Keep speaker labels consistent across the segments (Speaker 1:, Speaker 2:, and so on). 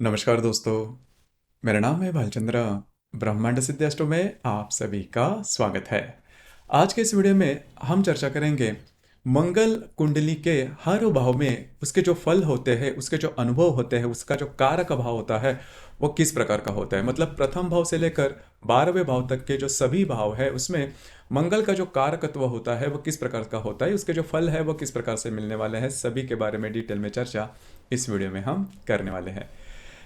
Speaker 1: नमस्कार दोस्तों, मेरा नाम है भालचंद्र। ब्रह्मांड सिद्ध एस्ट्रो में आप सभी का स्वागत है। आज के इस वीडियो में हम चर्चा करेंगे मंगल कुंडली के हर भाव में उसके जो फल होते हैं, उसके जो अनुभव होते हैं, उसका जो कारक भाव होता है वो किस प्रकार का होता है। मतलब प्रथम भाव से लेकर 12वें भाव तक के जो सभी भाव है उसमें मंगल का जो कारकत्व होता है वो किस प्रकार का होता है, उसके जो फल है वो किस प्रकार से मिलने वाले हैं, सभी के बारे में डिटेल में चर्चा इस वीडियो में हम करने वाले हैं।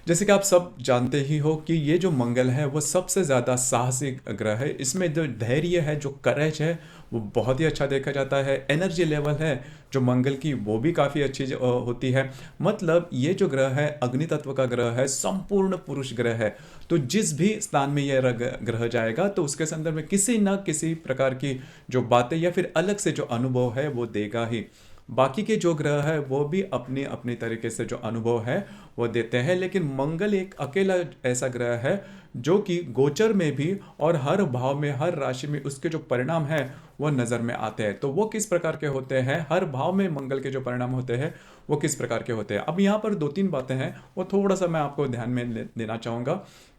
Speaker 1: जैसे कि आप सब जानते ही हो कि ये जो मंगल है वो सबसे ज़्यादा साहसी ग्रह है। इसमें जो धैर्य है, जो करेज है, वो बहुत ही अच्छा देखा जाता है। एनर्जी लेवल है जो मंगल की वो भी काफ़ी अच्छी होती है। मतलब ये जो ग्रह है अग्नि तत्व का ग्रह है, संपूर्ण पुरुष ग्रह है। तो जिस भी स्थान में यह ग्रह जाएगा तो उसके संदर्भ में किसी न किसी प्रकार की जो बातें या फिर अलग से जो अनुभव है वो देगा ही। बाकी के जो ग्रह है वो भी अपनी अपनी तरीके से जो अनुभव है वो देते हैं, लेकिन मंगल एक अकेला ऐसा ग्रह है जो कि गोचर में भी और हर भाव में, हर राशि में उसके जो परिणाम है वो नज़र में आते हैं। तो वो किस प्रकार के होते हैं, हर भाव में मंगल के जो परिणाम होते हैं वो किस प्रकार के होते हैं। अब यहाँ पर दो तीन बातें हैं वो थोड़ा सा मैं आपको ध्यान में देना चाहूँगा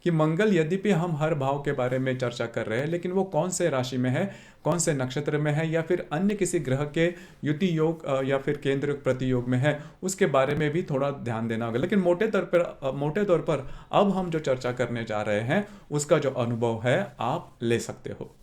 Speaker 1: कि मंगल यद्यपि हम हर भाव के बारे में चर्चा कर रहे हैं, लेकिन वो कौन से राशि में है, कौन से नक्षत्र में है, या फिर अन्य किसी ग्रह के युति योग या फिर केंद्र प्रतियोग में है, उसके बारे में भी थोड़ा ध्यान देना होगा। लेकिन मोटे तौर पर अब हम जो चर्चा करने जा रहे हैं उसका जो अनुभव है आप ले सकते हो।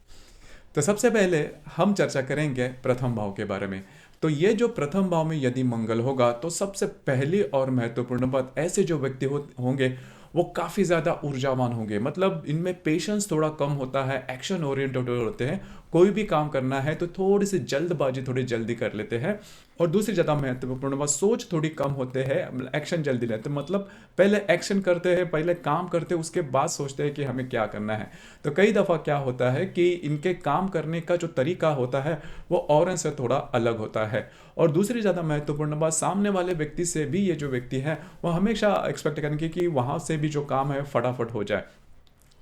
Speaker 1: तो सबसे पहले हम चर्चा करेंगे प्रथम भाव के बारे में। तो ये जो प्रथम भाव में यदि मंगल होगा तो सबसे पहली और महत्वपूर्ण बात, ऐसे जो व्यक्ति होंगे वो काफ़ी ज़्यादा ऊर्जावान होंगे। मतलब इनमें पेशेंस थोड़ा कम होता है, एक्शन ओरिएंटेड होते हैं। कोई भी काम करना है तो थोड़ी सी जल्दबाजी, थोड़ी जल्दी कर लेते हैं। और दूसरी ज़्यादा महत्वपूर्ण बात, सोच थोड़ी कम होते हैं, एक्शन जल्दी लेते हैं। मतलब पहले एक्शन करते हैं, पहले काम करते हैं, उसके बाद सोचते हैं कि हमें क्या करना है। तो कई दफ़ा क्या होता है कि इनके काम करने का जो तरीका होता है वो औरों से थोड़ा अलग होता है। और दूसरी ज़्यादा महत्वपूर्ण बात, सामने वाले व्यक्ति से भी ये जो व्यक्ति है वो हमेशा एक्सपेक्ट करेंगे कि वहाँ से भी जो काम है फटाफट हो जाए।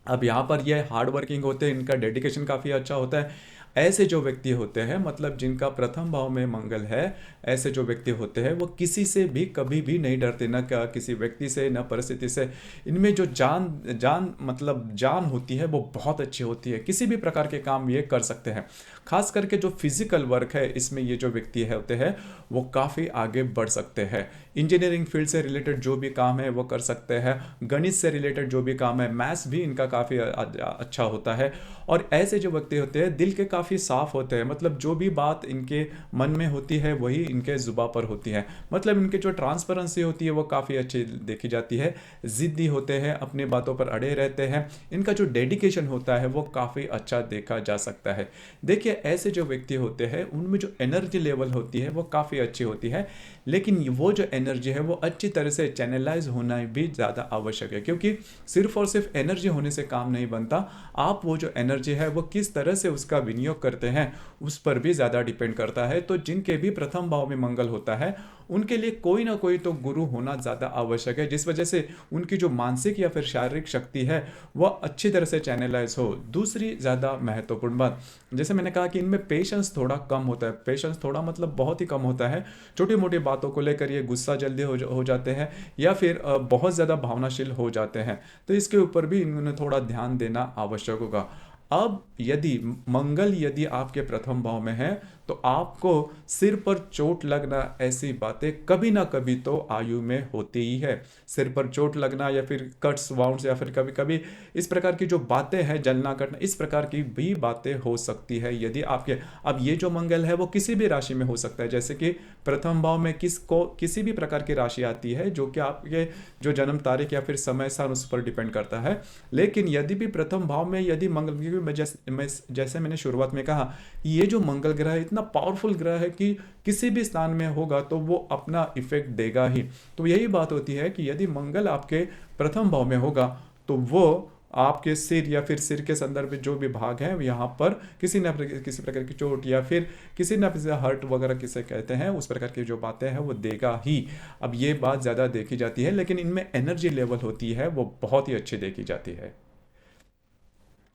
Speaker 1: अब यहाँ पर ये हार्ड वर्किंग होते हैं, इनका डेडिकेशन काफ़ी अच्छा होता है। ऐसे जो व्यक्ति होते हैं, मतलब जिनका प्रथम भाव में मंगल है, ऐसे जो व्यक्ति होते हैं वो किसी से भी कभी भी नहीं डरते, न किसी व्यक्ति से, न परिस्थिति से। इनमें जो जान जान मतलब जान होती है वो बहुत अच्छी होती है, किसी भी प्रकार के काम ये कर सकते हैं। खास करके जो फिजिकल वर्क है इसमें ये जो व्यक्ति है होते हैं वो काफ़ी आगे बढ़ सकते हैं। इंजीनियरिंग फील्ड से रिलेटेड जो भी काम है वो कर सकते हैं, गणित से रिलेटेड जो भी काम है, मैथ्स भी इनका काफ़ी अच्छा होता है। और ऐसे जो व्यक्ति होते हैं दिल के काफ़ी साफ होते हैं। मतलब जो भी बात इनके मन में होती है वही इनके जुबा पर होती है। मतलब इनके जो ट्रांसपेरेंसी होती है वो काफ़ी अच्छी देखी जाती है। ज़िद्दी होते हैं, अपनी बातों पर अड़े रहते हैं। इनका जो डेडिकेशन होता है वो काफ़ी अच्छा देखा जा सकता है। देखिए ऐसे जो व्यक्ति होते हैं उनमें जो एनर्जी लेवल होती है वो काफ़ी अच्छी होती है, लेकिन वो जो एनर्जी है वो अच्छी तरह से चैनलाइज होना भी ज़्यादा आवश्यक है। क्योंकि सिर्फ और सिर्फ एनर्जी होने से काम नहीं बनता, आप वो जो एनर्जी है वो किस तरह से उसका विनियोग करते हैं उस पर भी ज़्यादा डिपेंड करता है। तो जिनके भी प्रथम भाव में मंगल होता है उनके लिए कोई ना कोई तो गुरु होना ज़्यादा आवश्यक है, जिस वजह से उनकी जो मानसिक या फिर शारीरिक शक्ति है वह अच्छी तरह से चैनलाइज हो। दूसरी ज़्यादा महत्वपूर्ण बात, जैसे मैंने कहा कि इनमें पेशेंस थोड़ा कम होता है। पेशेंस थोड़ा मतलब बहुत ही कम होता है। छोटी मोटी बातों को लेकर ये गुस्सा जल्दी हो जाते हैं या फिर बहुत ज़्यादा भावनाशील हो जाते हैं। तो इसके ऊपर भी इन्होंने थोड़ा ध्यान देना आवश्यक होगा। अब यदि मंगल यदि आपके प्रथम भाव में है तो आपको सिर पर चोट लगना, ऐसी बातें कभी ना कभी तो आयु में होती ही है। सिर पर चोट लगना या फिर कट्स वाउंड्स या फिर कभी कभी इस प्रकार की जो बातें हैं, जलना कटना, इस प्रकार की भी बातें हो सकती है यदि आपके। अब ये जो मंगल है वो किसी भी राशि में हो सकता है। जैसे कि प्रथम भाव में किसी भी प्रकार की राशि आती है जो कि आपके जो जन्म तारीख या फिर समय स्थान उस पर डिपेंड करता है। लेकिन यदि भी प्रथम भाव में यदि मंगल, क्योंकि जैसे मैंने शुरुआत में कहा ये जो मंगल ग्रह है इतना पावरफुल ग्रह है कि किसी भी स्थान में होगा तो वो अपना इफेक्ट देगा ही। तो यही बात होती है कि यदि मंगल आपके प्रथम भाव में होगा तो वो आपके सिर या फिर सिर के संदर्भ में जो भी भाग है यहाँ पर किसी प्रकार की चोट या फिर किसी न किसी हर्ट वगैरह किसे कहते हैं उस प्रकार की जो बातें हैं वो देगा ही। अब ये बात ज़्यादा देखी जाती है, लेकिन इनमें एनर्जी लेवल होती है वो बहुत ही अच्छी देखी जाती है।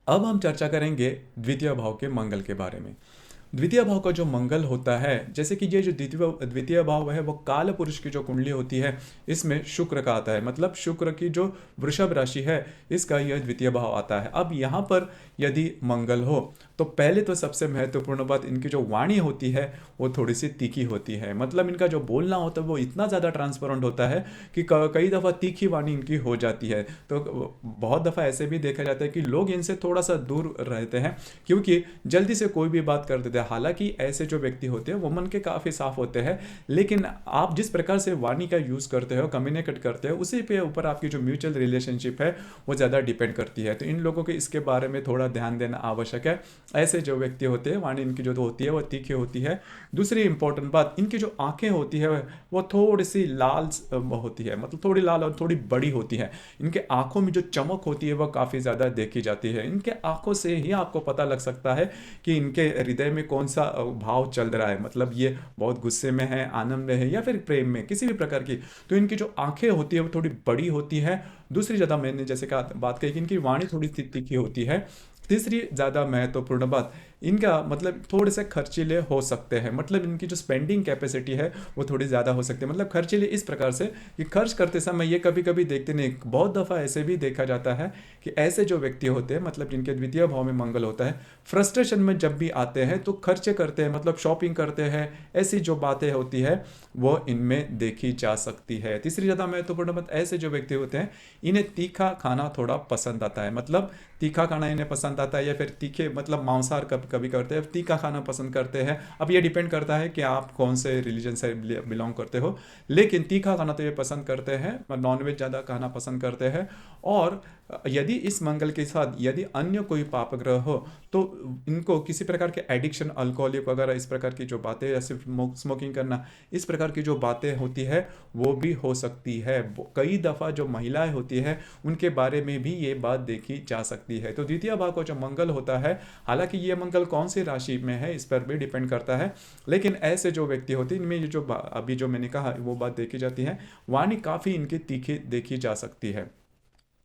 Speaker 1: अब हम चर्चा करेंगे द्वितीय भाव के मंगल के बारे में। द्वितीय भाव का जो मंगल होता है, जैसे कि ये जो द्वितीय द्वितीय भाव है वो काल पुरुष की जो कुंडली होती है इसमें शुक्र का आता है, मतलब शुक्र की जो वृषभ राशि है इसका यह द्वितीय भाव आता है। अब यहाँ पर यदि मंगल हो तो पहले तो सबसे महत्वपूर्ण बात, इनकी जो वाणी होती है वो थोड़ी सी तीखी होती है, मतलब इनका जो बोलना होता है वो इतना ज़्यादा ट्रांसपेरेंट होता है कि कई दफ़ा तीखी वाणी इनकी हो जाती है। तो बहुत दफ़ा ऐसे भी देखा जाता है कि लोग इनसे थोड़ा सा दूर रहते हैं क्योंकि जल्दी से कोई भी बात कर देते हैं। हालांकि ऐसे जो व्यक्ति होते हैं वो मन के काफ़ी साफ होते हैं, लेकिन आप जिस प्रकार से वाणी का यूज़ करते हो, कम्युनिकेट करते हो, उसी पे ऊपर आपकी जो म्यूचुअल रिलेशनशिप है वो ज़्यादा डिपेंड करती है। तो इन लोगों को इसके बारे में थोड़ा ध्यान देना आवश्यक है। ऐसे जो व्यक्ति होते हैं वाणी इनकी जो होती है वो तीखी होती है। दूसरी इंपॉर्टेंट बात, इनकी जो आंखें होती है वो थोड़ी सी लाल होती है, मतलब थोड़ी लाल और थोड़ी बड़ी होती है। इनके आंखों में जो चमक होती है वह काफ़ी ज़्यादा देखी जाती है। इनके आंखों से ही आपको पता लग सकता है कि इनके हृदय में कौन सा भाव चल रहा है, मतलब ये बहुत गुस्से में है, आनंद में है या फिर प्रेम में, किसी भी प्रकार की। तो इनकी जो आंखें होती है वो थोड़ी बड़ी होती है। दूसरी ज़्यादा मैंने जैसे कहा बात कही कि इनकी वाणी थोड़ी तीखी होती है। तीसरी ज़्यादा महत्वपूर्ण बात, इनका मतलब थोड़े से खर्चीले हो सकते हैं, मतलब इनकी जो स्पेंडिंग कैपेसिटी है वो थोड़ी ज़्यादा हो सकती है। मतलब खर्चीले इस प्रकार से कि खर्च करते समय ये कभी कभी देखते नहीं, बहुत दफ़ा ऐसे भी देखा जाता है कि ऐसे जो व्यक्ति होते हैं, मतलब जिनके द्वितीय भाव में मंगल होता है, फ्रस्ट्रेशन में जब भी आते हैं तो खर्चे करते हैं, मतलब शॉपिंग करते हैं, ऐसी जो बातें होती है वो इनमें देखी जा सकती है। तीसरी ज़्यादा महत्वपूर्ण बात, ऐसे जो व्यक्ति होते हैं इन्हें तीखा खाना थोड़ा पसंद आता है, मतलब तीखा खाना इन्हें पसंद आता है या फिर तीखे मतलब मांसाहार कभी करते हैं, तीखा खाना पसंद करते हैं। अब ये डिपेंड करता है कि आप कौन से रिलीजन से बिलोंग करते हो, लेकिन तीखा खाना तो ये पसंद करते हैं, नॉनवेज ज़्यादा खाना पसंद करते हैं। और यदि इस मंगल के साथ यदि अन्य कोई पाप ग्रह हो तो इनको किसी प्रकार के एडिक्शन, अल्कोहलिक वगैरह इस प्रकार की जो बातें, या सिर्फ स्मोकिंग करना, इस प्रकार की जो बातें होती है वो भी हो सकती है। कई दफ़ा जो महिलाएं होती है उनके बारे में भी ये बात देखी जा सकती है। तो द्वितीय भाव को जो मंगल होता है, हालांकि ये मंगल कौन सी राशि में है इस पर भी डिपेंड करता है, लेकिन ऐसे जो व्यक्ति होते हैं इनमें ये जो अभी जो मैंने कहा वो बात देखी जाती है, वाणी काफ़ी इनकी तीखी देखी जा सकती है।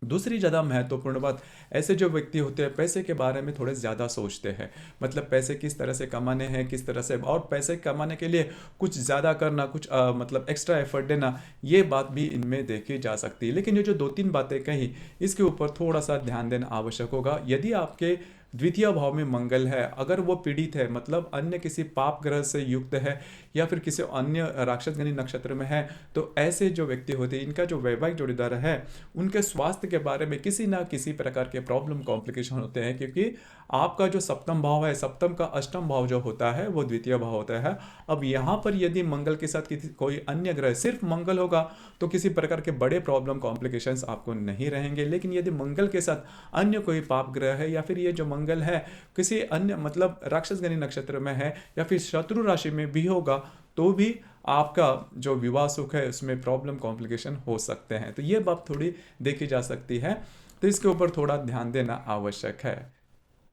Speaker 1: दूसरी ज़्यादा महत्वपूर्ण बात, ऐसे जो व्यक्ति होते हैं पैसे के बारे में थोड़े ज़्यादा सोचते हैं, मतलब पैसे किस तरह से कमाने हैं, किस तरह से, और पैसे कमाने के लिए कुछ ज़्यादा करना, कुछ मतलब एक्स्ट्रा एफर्ट देना, ये बात भी इनमें देखी जा सकती है। लेकिन ये जो दो तीन बातें कही इसके ऊपर थोड़ा सा ध्यान देना आवश्यक होगा। यदि आपके द्वितीय भाव में मंगल है, अगर वो पीड़ित है, मतलब अन्य किसी पाप ग्रह से युक्त है या फिर किसी अन्य राक्षसगणी नक्षत्र में है, तो ऐसे जो व्यक्ति होते हैं इनका जो वैवाहिक जोड़ीदार है उनके स्वास्थ्य के बारे में किसी ना किसी प्रकार के प्रॉब्लम कॉम्प्लिकेशन होते हैं, क्योंकि आपका जो सप्तम भाव है, सप्तम का अष्टम भाव जो होता है वो द्वितीय भाव होता है। अब यहाँ पर यदि मंगल के साथ किसी कोई अन्य ग्रह, सिर्फ मंगल होगा तो किसी प्रकार के बड़े प्रॉब्लम कॉम्प्लिकेशंस आपको नहीं रहेंगे, लेकिन यदि मंगल के साथ अन्य कोई पाप ग्रह है या फिर ये जो मंगल है किसी अन्य मतलब राक्षसगणी नक्षत्र में है या फिर शत्रु राशि में भी होगा तो भी आपका जो विवाह सुख है उसमें प्रॉब्लम कॉम्प्लिकेशन हो सकते हैं। तो ये बात थोड़ी देखी जा सकती है, तो इसके ऊपर थोड़ा ध्यान देना आवश्यक है।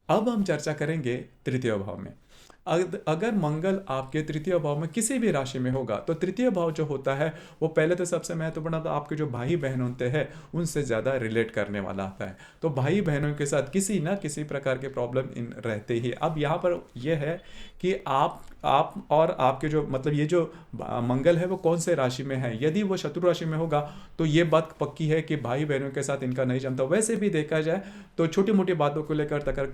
Speaker 1: अब हम चर्चा करेंगे तृतीय भाव में। अगर मंगल आपके तृतीय भाव में किसी भी राशि में होगा तो तृतीय भाव जो होता है वो पहले तो सबसे महत्वपूर्ण तो आपके जो भाई बहन होते हैं उनसे ज़्यादा रिलेट करने वाला होता है। तो भाई बहनों के साथ किसी ना किसी प्रकार के प्रॉब्लम इन रहते ही। अब यहाँ पर यह है कि आप और आपके जो मतलब ये जो मंगल है वो कौन से राशि में है। यदि वो शत्रु राशि में होगा तो ये बात पक्की है कि भाई बहनों के साथ इनका नहीं जमता। वैसे भी देखा जाए तो छोटी मोटी बातों को लेकर तक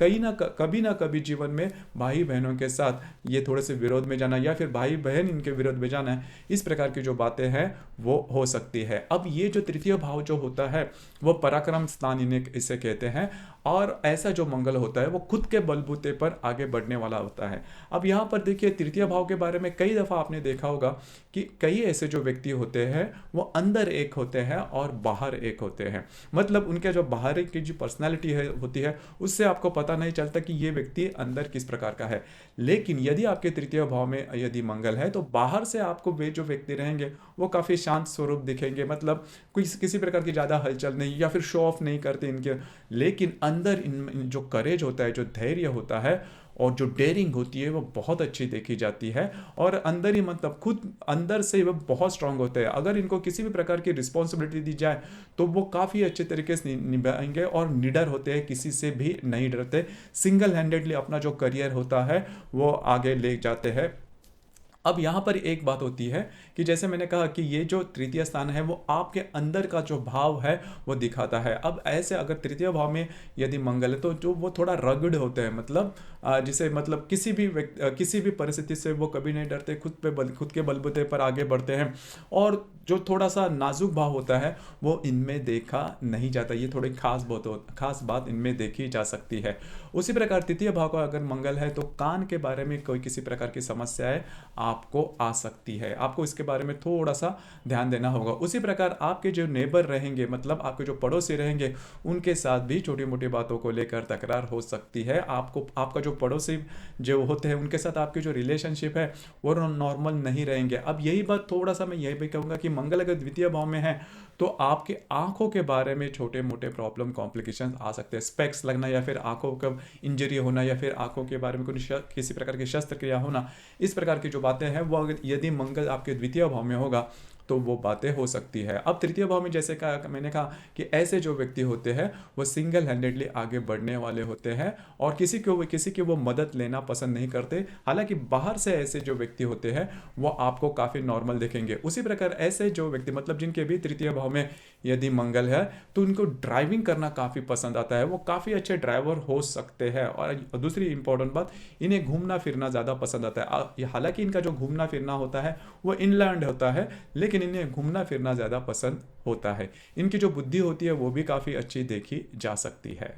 Speaker 1: कभी ना कभी जीवन में भाई बहनों के साथ ये थोड़े से विरोध में जाना या फिर भाई बहन इनके विरोध में जाना है, इस प्रकार की जो बातें हैं वो हो सकती है। अब ये जो तृतीय भाव जो होता है वो पराक्रम स्थान इन्हें इसे कहते हैं, और ऐसा जो मंगल होता है वो खुद के बलबूते पर आगे बढ़ने वाला होता है। अब यहाँ पर देखिए तृतीय भाव के बारे में कई दफ़ा आपने देखा होगा कि कई ऐसे जो व्यक्ति होते हैं वो अंदर एक होते हैं और बाहर एक होते हैं, मतलब उनके जो बाहर की जो पर्सनैलिटी है होती है उससे आपको पता नहीं चलता कि ये व्यक्ति अंदर किस प्रकार का है। लेकिन यदि आपके तृतीय भाव में यदि मंगल है तो बाहर से आपको वे जो व्यक्ति रहेंगे वो काफ़ी शांत स्वरूप दिखेंगे, मतलब किसी प्रकार की ज़्यादा हलचल नहीं या फिर शो ऑफ नहीं करते इनके, लेकिन अंदर इन जो करेज होता है, जो धैर्य होता है और जो डेयरिंग होती है वो बहुत अच्छी देखी जाती है, और अंदर ही मतलब खुद अंदर से वो बहुत स्ट्रांग होते हैं। अगर इनको किसी भी प्रकार की रिस्पॉन्सिबिलिटी दी जाए तो वो काफ़ी अच्छे तरीके से निभाएंगे और निडर होते हैं, किसी से भी नहीं डरते, सिंगल हैंडेडली अपना जो करियर होता है वो आगे ले जाते हैं। अब यहाँ पर एक बात होती है कि जैसे मैंने कहा कि ये जो तृतीय स्थान है वो आपके अंदर का जो भाव है वो दिखाता है। अब ऐसे अगर तृतीय भाव में यदि मंगल है तो जो वो थोड़ा रगड़ होते हैं, मतलब जिसे मतलब किसी भी परिस्थिति से वो कभी नहीं डरते, खुद के बलबूते पर आगे बढ़ते हैं, और जो थोड़ा सा नाजुक भाव होता है वो इनमें देखा नहीं जाता। ये थोड़ी खास बात इनमें देखी जा सकती है। उसी प्रकार तृतीय भाव का अगर मंगल है तो कान के बारे में कोई किसी प्रकार की समस्याएं आपको आ सकती है, आपको इसके बारे में थोड़ा सा ध्यान देना होगा। उसी प्रकार आपके जो नेबर रहेंगे, मतलब आपके जो पड़ोसी रहेंगे, उनके साथ भी छोटी मोटी बातों को लेकर तकरार हो सकती है। आपका जो पड़ोसी जो होते हैं उनके साथ आपकी जो रिलेशनशिप है वो नॉर्मल नहीं रहेंगे। अब यही बात थोड़ा सा मैं यही भी कहूँगा कि मंगल अगर द्वितीय भाव में है तो आपके आंखों के बारे में छोटे मोटे प्रॉब्लम कॉम्प्लिकेशन आ सकते हैं, स्पेक्स लगना या फिर आंखों का इंजरी होना या फिर आंखों के बारे में किसी प्रकार की शस्त्रक्रिया होना, इस प्रकार की जो बातें हैं वो अगर यदि मंगल आपके द्वितीय भाव में होगा तो वो बातें हो सकती है। अब तृतीय भाव में जैसे कहा मैंने कहा कि ऐसे जो व्यक्ति होते हैं वो सिंगल हैंडेडली आगे बढ़ने वाले होते हैं और किसी की वो मदद लेना पसंद नहीं करते। हालांकि बाहर से ऐसे जो व्यक्ति होते हैं वो आपको काफ़ी नॉर्मल दिखेंगे। उसी प्रकार ऐसे जो व्यक्ति मतलब जिनके भी तृतीय भाव में यदि मंगल है तो उनको ड्राइविंग करना काफ़ी पसंद आता है, वो काफ़ी अच्छे ड्राइवर हो सकते हैं। और दूसरी इंपॉर्टेंट बात, इन्हें घूमना फिरना ज़्यादा पसंद आता है। हालांकि इनका जो घूमना फिरना होता है वो इनलैंड होता है, लेकिन इन्हें घूमना फिरना ज़्यादा पसंद होता है। इनकी जो बुद्धि होती है वो भी काफ़ी अच्छी देखी जा सकती है।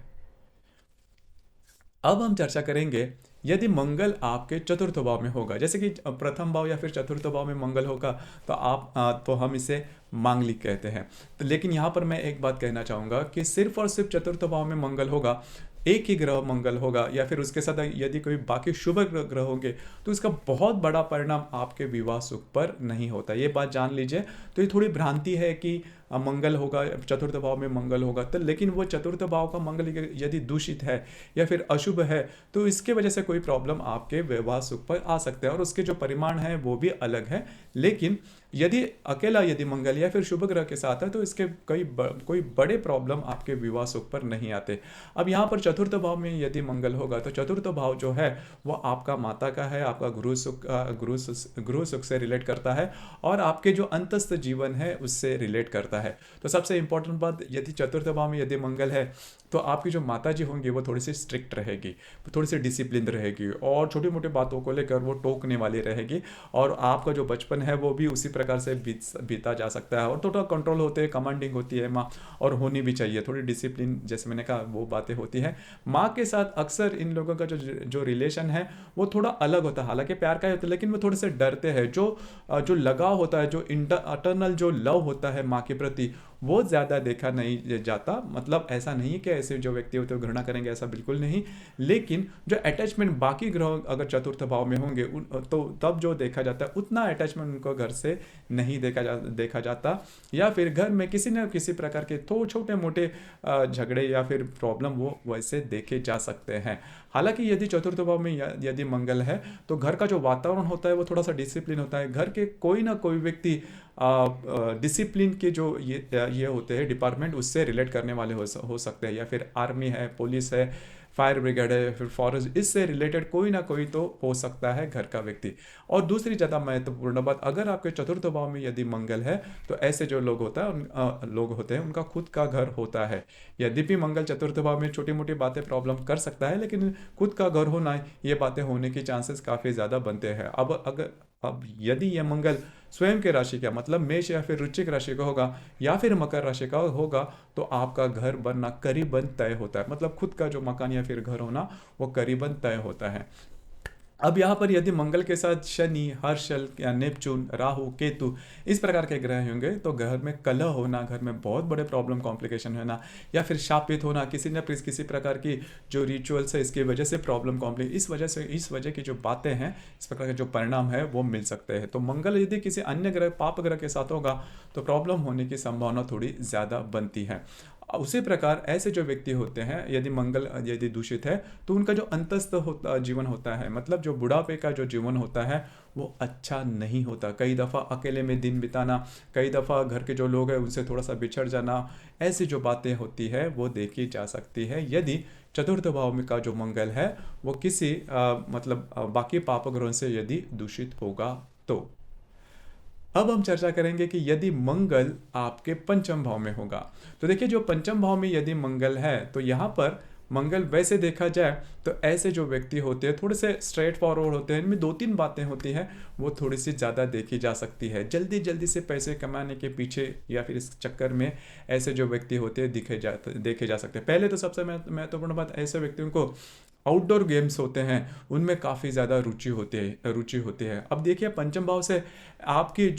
Speaker 1: अब हम चर्चा करेंगे यदि मंगल आपके चतुर्थ भाव में होगा, जैसे कि प्रथम भाव या फिर चतुर्थ भाव में मंगल होगा तो तो हम इसे मांगलिक कहते हैं। तो लेकिन यहाँ पर मैं एक बात कहना चाहूँगा कि सिर्फ और सिर्फ चतुर्थ भाव में मंगल होगा, एक ही ग्रह मंगल होगा या फिर उसके साथ यदि कोई बाकी शुभ ग्रह होंगे तो इसका बहुत बड़ा परिणाम आपके विवाह सुख पर नहीं होता। ये बात जान लीजिए। तो ये थोड़ी भ्रांति है कि मंगल होगा चतुर्थ भाव में मंगल होगा तो, लेकिन वो चतुर्थ भाव का मंगल यदि दूषित है या फिर अशुभ है तो इसके वजह से कोई प्रॉब्लम आपके विवाह सुख पर आ सकते हैं और उसके जो परिमाण है वो भी अलग है। लेकिन यदि मंगल या फिर शुभ ग्रह के साथ है तो इसके कोई बड़े प्रॉब्लम आपके विवाह सुख पर नहीं आते। अब यहाँ पर चतुर्थ भाव में यदि मंगल होगा तो चतुर्थ भाव जो है वो आपका माता का है, आपका गृह सुख से रिलेट करता है और आपके जो अंतस्थ जीवन है उससे रिलेट करता है। तो सबसे इंपॉर्टेंट बात, यदि चतुर्थ भाव में यदि मंगल है तो आपकी जो माता जी होंगी वो थोड़ी सी स्ट्रिक्ट रहेगी, थोड़ी सी डिसिप्लिन रहेगी और छोटी मोटी बातों को लेकर वो टोकने वाली रहेगी और आपका जो बचपन है वो भी उसी प्रकार से बीता जा सकता है। और थोड़ा कंट्रोल होते हैं, कमांडिंग होती है माँ, और होनी भी चाहिए थोड़ी डिसिप्लिन, जैसे मैंने कहा वो बातें होती हैं। माँ के साथ अक्सर इन लोगों का जो रिलेशन है वो थोड़ा अलग होता है, हालांकि प्यार का होता है लेकिन वो थोड़े से डरते हैं। जो लगाव होता है, जो अटर्नल जो लव होता है माँ के प्रति वो ज़्यादा देखा नहीं जाता। मतलब ऐसा नहीं है कि ऐसे जो व्यक्ति होते हैं घृणा करेंगे, ऐसा बिल्कुल नहीं। लेकिन जो अटैचमेंट बाकी ग्रह अगर चतुर्थ भाव में होंगे तो तब जो देखा जाता है उतना अटैचमेंट उनको घर से नहीं देखा जाता या फिर घर में किसी न किसी प्रकार के छोटे मोटे झगड़े या फिर प्रॉब्लम वो वैसे देखे जा सकते हैं। हालांकि यदि चतुर्थ भाव में यदि मंगल है तो घर का जो वातावरण होता है वो थोड़ा सा डिसिप्लिन होता है। घर के कोई ना कोई व्यक्ति डिसिप्लिन के जो ये होते हैं डिपार्टमेंट उससे रिलेट करने वाले हो सकते हैं, या फिर आर्मी है, पुलिस है, फायर ब्रिगेड है, फिर फॉरेस्ट, इससे रिलेटेड कोई ना कोई तो हो सकता है घर का व्यक्ति। और दूसरी ज़्यादा महत्वपूर्ण बात, अगर आपके चतुर्थ भाव में यदि मंगल है तो ऐसे जो लोग होते हैं उनका खुद का घर होता है। यद्यपि मंगल चतुर्थ भाव में छोटी मोटी बातें प्रॉब्लम कर सकता है लेकिन खुद का घर होना, ये बातें होने की चांसेस काफ़ी ज़्यादा बनते हैं। अब यदि यह मंगल स्वयं के राशि का मतलब मेष या फिर वृश्चिक राशि का होगा या फिर मकर राशि का होगा तो आपका घर बनना करीबन तय होता है, मतलब खुद का जो मकान या फिर घर होना वो करीबन तय होता है। अब यहाँ पर यदि मंगल के साथ शनि, हर्षल या नेपचून, राहु, केतु इस प्रकार के ग्रह होंगे तो घर में कलह होना, घर में बहुत बड़े प्रॉब्लम कॉम्प्लिकेशन होना या फिर शापित होना, किसी प्रकार की जो रिचुअल्स है इसकी वजह से प्रॉब्लम इस वजह की जो बातें हैं, इस प्रकार के जो परिणाम है वो मिल सकते हैं। तो मंगल यदि किसी अन्य ग्रह, पाप ग्रह के साथ होगा तो प्रॉब्लम होने की संभावना थोड़ी ज़्यादा बनती है। उसी प्रकार ऐसे जो व्यक्ति होते हैं, यदि मंगल यदि दूषित है तो उनका जो अंतस्थ होता जीवन होता है, मतलब जो बुढ़ापे का जो जीवन होता है वो अच्छा नहीं होता। कई दफ़ा अकेले में दिन बिताना, कई दफ़ा घर के जो लोग हैं उनसे थोड़ा सा बिछड़ जाना, ऐसी जो बातें होती है वो देखी जा सकती है यदि चतुर्थ भाव में का जो मंगल है वो किसी बाकी पाप ग्रहों से यदि दूषित होगा तो। अब हम चर्चा करेंगे कि यदि मंगल आपके पंचम भाव में होगा। तो देखिए, जो पंचम भाव में यदि मंगल है तो यहाँ पर मंगल वैसे देखा जाए तो ऐसे जो व्यक्ति होते हैं थोड़े से स्ट्रेट फॉरवर्ड होते हैं, इनमें दो तीन बातें होती हैं वो थोड़ी सी ज़्यादा देखी जा सकती है। जल्दी जल्दी से पैसे कमाने के पीछे या फिर इस चक्कर में ऐसे जो व्यक्ति होते हैं देखे जा सकते हैं। पहले तो सबसे महत्वपूर्ण बात, ऐसे व्यक्तियों को आउटडोर गेम्स होते हैं उनमें काफ़ी ज़्यादा रुचि होती है। अब देखिए, पंचम भाव से आपकी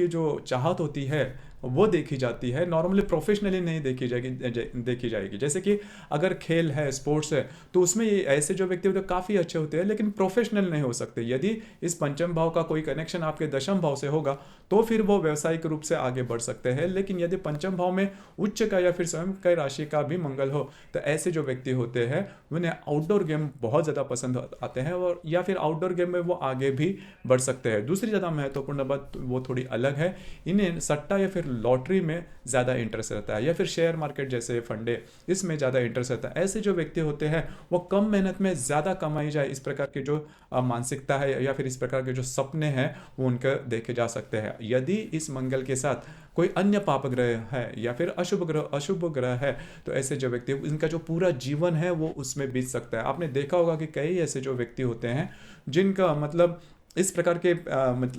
Speaker 1: जो चाहत होती है वो देखी जाती है, नॉर्मली प्रोफेशनली नहीं देखी जाएगी। जैसे कि अगर खेल है, स्पोर्ट्स है, तो उसमें ये ऐसे जो व्यक्ति होते हैं काफ़ी अच्छे होते हैं लेकिन प्रोफेशनल नहीं हो सकते। यदि इस पंचम भाव का कोई कनेक्शन आपके दशम भाव से होगा तो फिर वो व्यावसायिक रूप से आगे बढ़ सकते हैं। लेकिन यदि पंचम भाव में उच्च का या फिर स्वयं का राशि का भी मंगल हो तो ऐसे जो व्यक्ति होते हैं उन्हें आउटडोर गेम बहुत ज़्यादा पसंद आते हैं, और या फिर आउटडोर गेम में वो आगे भी बढ़ सकते हैं। दूसरी ज़्यादा महत्वपूर्ण बात वो थोड़ी अलग है, इन्हें सट्टा या फिर लॉटरी में ज़्यादा इंटरेस्ट रहता है, या फिर शेयर मार्केट जैसे फंडे, इसमें ज़्यादा इंटरेस्ट रहता है। ऐसे जो व्यक्ति होते हैं वो कम मेहनत में ज़्यादा कमाई जाए, इस प्रकार की जो मानसिकता है या फिर इस प्रकार के जो सपने हैं वो उनके देखे जा सकते हैं। यदि इस मंगल के साथ कोई अन्य पाप ग्रह है या फिर अशुभ ग्रह है तो ऐसे जो व्यक्ति, इनका जो पूरा जीवन है वो उसमें बीत सकता है। आपने देखा होगा कि कई ऐसे जो व्यक्ति होते हैं जिनका इस प्रकार के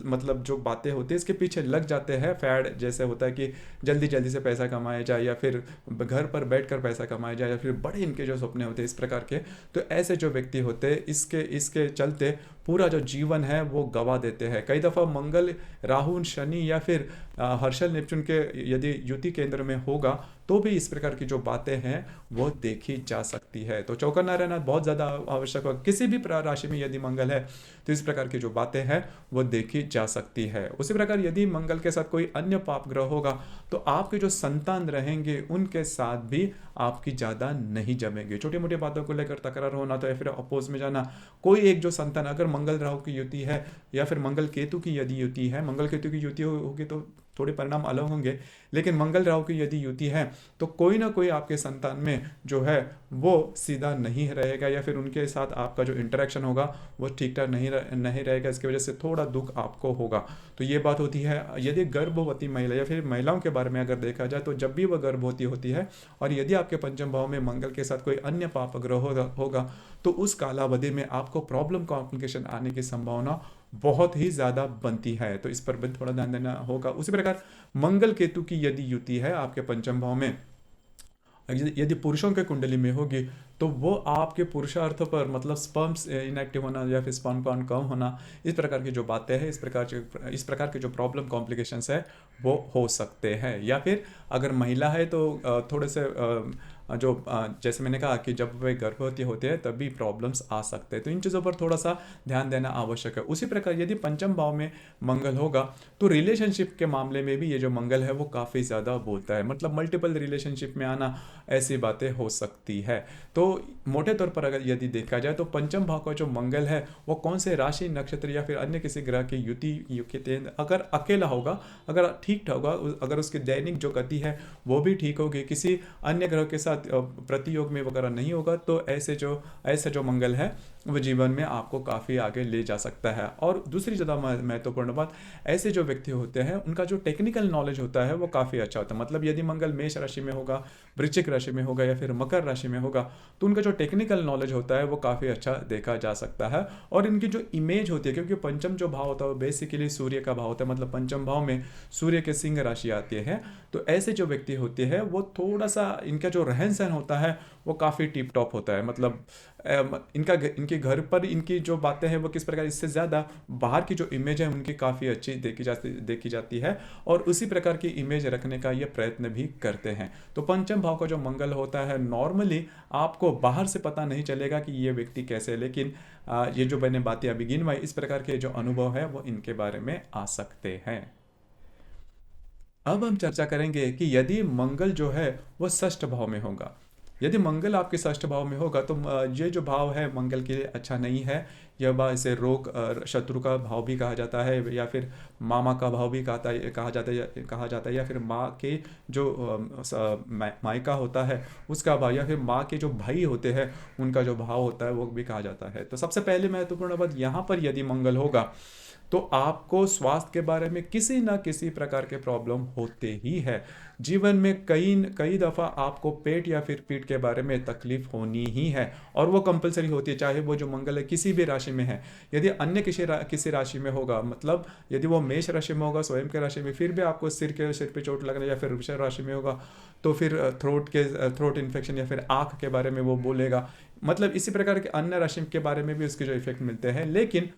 Speaker 1: मतलब जो बातें होती है इसके पीछे लग जाते हैं। फैड जैसे होता है कि जल्दी जल्दी से पैसा कमाया जाए, या फिर घर पर बैठकर पैसा कमाया जाए, या फिर बड़े इनके जो सपने होते हैं इस प्रकार के, तो ऐसे जो व्यक्ति होते हैं इसके चलते पूरा जो जीवन है वो गवा देते हैं। कई दफ़ा मंगल राहु शनि या फिर हर्षल नेपच्यून के यदि युति केंद्र में होगा तो भी इस प्रकार की जो बातें हैं वो देखी जा सकती है। तो चौकन्ना रहना बहुत ज़्यादा आवश्यक है। किसी भी राशि में यदि मंगल है तो इस प्रकार की जो बातें हैं वो देखी जा सकती है। उसी प्रकार यदि मंगल के साथ कोई अन्य पाप ग्रह होगा तो आपके जो संतान रहेंगे उनके साथ भी आपकी ज़्यादा नहीं जमेगी। छोटी मोटी बातों को लेकर तकरार होना तो या फिर अपोज में जाना, कोई एक जो संतान, अगर मंगल राहु की युति है या फिर मंगल केतु की यदि युति है, मंगल केतु की युति होगी तो थोड़े परिणाम अलग होंगे, लेकिन मंगल राहु की यदि युति है तो कोई ना कोई आपके संतान में जो है वो सीधा नहीं रहेगा, या फिर उनके साथ आपका जो इंटरेक्शन होगा वो ठीक ठाक नहीं रहेगा। इसकी वजह से थोड़ा दुख आपको होगा। तो ये बात होती है। यदि गर्भवती महिला या फिर महिलाओं के बारे में अगर देखा जाए तो जब भी वह गर्भवती होती है और यदि आपके पंचम भाव में मंगल के साथ कोई अन्य पाप ग्रह होगा तो उस कालावधि में आपको प्रॉब्लम कॉम्प्लिकेशन आने की संभावना बहुत ही ज़्यादा बनती है। तो इस पर भी थोड़ा ध्यान देना होगा। उसी प्रकार मंगल केतु की यदि युति है आपके पंचम भाव में, यदि पुरुषों के कुंडली में होगी तो वो आपके पुरुषार्थ पर, मतलब स्पर्म्स इनएक्टिव होना या फिर स्पर्म काउंट कम होना, इस प्रकार की जो बातें हैं, इस प्रकार के जो प्रॉब्लम कॉम्प्लिकेशंस है वो हो सकते हैं। या फिर अगर महिला है तो थोड़े से जैसे मैंने कहा कि जब वे गर्भवती होते हैं तभी प्रॉब्लम्स आ सकते हैं। तो इन चीज़ों पर थोड़ा सा ध्यान देना आवश्यक है। उसी प्रकार यदि पंचम भाव में मंगल होगा तो रिलेशनशिप के मामले में भी ये जो मंगल है वो काफ़ी ज़्यादा बोलता है, मतलब मल्टीपल रिलेशनशिप में आना, ऐसी बातें हो सकती है। तो मोटे तौर पर अगर यदि देखा जाए तो पंचम भाव का जो मंगल है वो कौन से राशि, नक्षत्र या फिर अन्य किसी ग्रह की युति अगर अकेला होगा, अगर ठीक ठाक होगा, अगर उसकी दैनिक जो गति है वो भी ठीक होगी, किसी अन्य ग्रह के साथ प्रतियोग में वगैरह नहीं होगा, तो ऐसे जो मंगल है वो जीवन में आपको काफ़ी आगे ले जा सकता है। और दूसरी ज़्यादा महत्वपूर्ण बात, ऐसे जो व्यक्ति होते हैं उनका जो टेक्निकल नॉलेज होता है वो काफ़ी अच्छा होता है। मतलब यदि मंगल मेष राशि में होगा, वृश्चिक राशि में होगा या फिर मकर राशि में होगा तो उनका जो टेक्निकल नॉलेज होता है वो काफ़ी अच्छा देखा जा सकता है। और इनकी जो इमेज होती है, क्योंकि पंचम जो भाव होता है वो बेसिकली सूर्य का भाव होता है, मतलब पंचम भाव में सूर्य के सिंह राशि आती है, तो ऐसे जो व्यक्ति होते हैं वो थोड़ा सा, इनका जो रहन सहन होता है वो काफ़ी टिप टॉप होता है। मतलब इनके घर पर इनकी जो बातें हैं वो किस प्रकार, इससे ज़्यादा बाहर की जो इमेज है उनकी काफ़ी अच्छी देखी जाती है, और उसी प्रकार की इमेज रखने का ये प्रयत्न भी करते हैं। तो पंचम भाव का जो मंगल होता है नॉर्मली आपको बाहर से पता नहीं चलेगा कि ये व्यक्ति कैसे है, लेकिन ये जो मैंने बातें अभी गिनवाई, इस प्रकार के जो अनुभव है वो इनके बारे में आ सकते हैं। अब हम चर्चा करेंगे कि यदि मंगल जो है वो षष्ठ भाव में होगा। यदि मंगल आपके षष्ठ भाव में होगा तो ये जो भाव है मंगल के लिए अच्छा नहीं है। यह भाव इसे रोग शत्रु का भाव भी कहा जाता है, या फिर मामा का भाव भी कहा जाता है, या फिर माँ के जो मायका होता है उसका भाव, या फिर माँ के जो भाई होते हैं उनका जो भाव होता है वो भी कहा जाता है। तो सबसे पहले महत्वपूर्ण बात यहाँ पर, यदि मंगल होगा तो आपको स्वास्थ्य के बारे में किसी ना किसी प्रकार के प्रॉब्लम होते ही है। जीवन में कई कई दफ़ा आपको पेट या फिर पीठ के बारे में तकलीफ होनी ही है, और वो कंपलसरी होती है, चाहे वो जो मंगल है किसी भी राशि में है। यदि अन्य किसी राशि में होगा, मतलब यदि वो मेष राशि में होगा, स्वयं के राशि में, फिर भी आपको सिर पे चोट लगना, या फिर वृषभ राशि में होगा तो फिर थ्रोट इन्फेक्शन या फिर आँख के बारे में वो बोलेगा। मतलब इसी प्रकार के अन्य राशि के बारे में भी उसके जो इफेक्ट मिलते हैं। लेकिन